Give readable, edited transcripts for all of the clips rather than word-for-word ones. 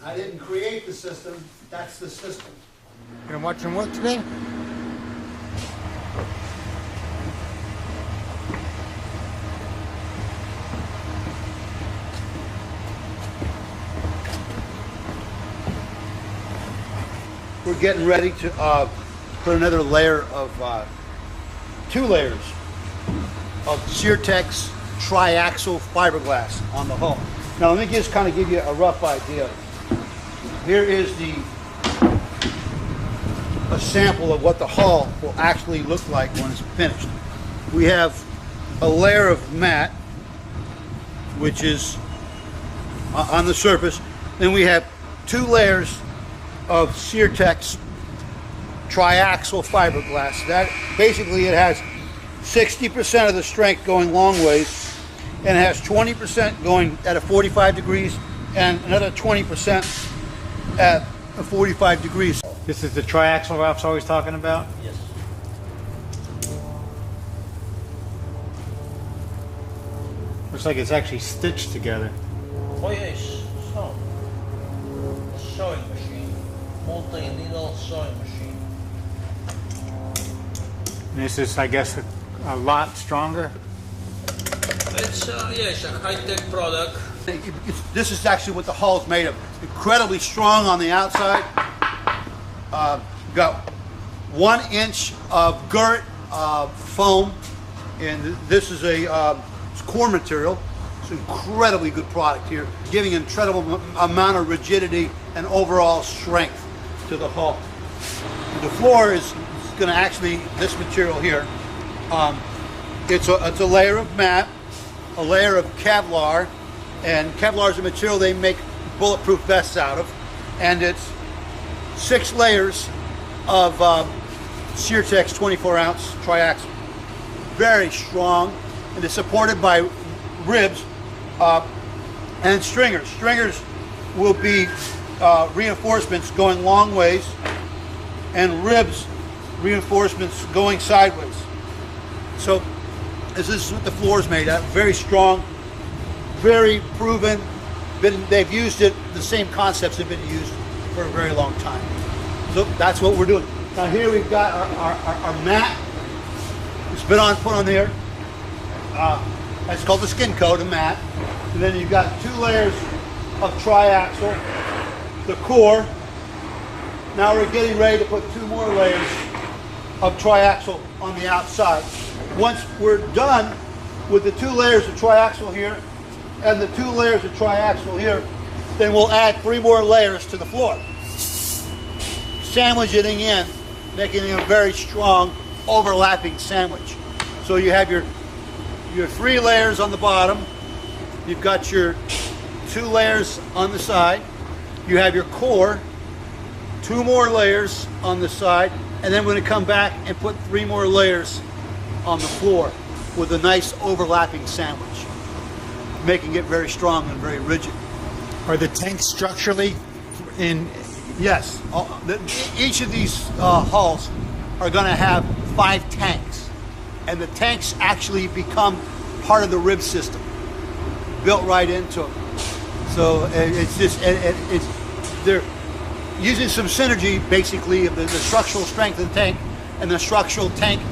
I didn't create the system, that's the system. You gonna watch them work today? We're getting ready to put another layer of, 2 layers of Ceartex triaxial fiberglass on the hull. Now let me just kind of give you a rough idea. Here is a sample of what the hull will actually look like when it's finished. We have a layer of mat, which is on the surface. Then we have 2 layers of Ceartex triaxial fiberglass. That basically, it has 60% of the strength going long ways, and it has 20% going at a 45 degrees and another 20% at a 45 degrees. This is the triaxial Ralph's always talking about? Yes. Looks like it's actually stitched together. Oh yes, so a sewing machine, multi-needle sewing machine. And this is, I guess, a lot stronger. It's it's a high-tech product. This is actually what the hull is made of. Incredibly strong on the outside. Got 1 inch of girt foam, and this is a core material. It's an incredibly good product here, giving an incredible amount of rigidity and overall strength to the hull. The floor is going to actually, this material here, it's a layer of mat, a layer of Kevlar, and Kevlar is a material they make bulletproof vests out of, and it's 6 layers of Ceartex 24-ounce triaxial. Very strong, and it's supported by ribs and stringers. Stringers will be reinforcements going long ways, and ribs reinforcements going sideways. So this is what the floor is made of. Very strong, very proven. They've used it, the same concepts have been used for a very long time. So that's what we're doing. Now here we've got our mat. It's been put on there. That's called the skin coat, a mat. And then you've got 2 layers of triaxial, the core. Now we're getting ready to put 2 more layers of triaxial on the outside. Once we're done with the 2 layers of triaxial here and the 2 layers of triaxial here, then we'll add 3 more layers to the floor, sandwiching in, making it a very strong overlapping sandwich. So you have your 3 layers on the bottom, you've got your 2 layers on the side, you have your core, 2 more layers on the side, and then we're going to come back and put 3 more layers on the floor with a nice overlapping sandwich, making it very strong and very rigid. Are the tanks structurally in? Yes. Each of these hulls are going to have 5 tanks, and the tanks actually become part of the rib system, built right into them. So it's just they're using some synergy, basically, of the structural strength of the tank and the structural tank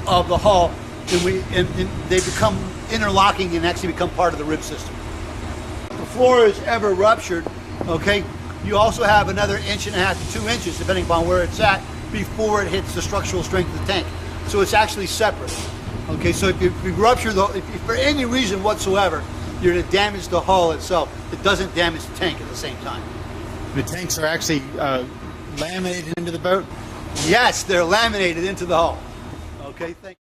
of the hull, and they become interlocking and actually become part of the rib system. If the floor is ever ruptured, okay, you also have another 1.5 to 2 inches, depending upon where it's at, before it hits the structural strength of the tank. So it's actually separate. Okay, so if you rupture if for any reason whatsoever, you're going to damage the hull itself. It doesn't damage the tank at the same time. The tanks are actually laminated into the boat? Yes, they're laminated into the hull. Okay, thank you.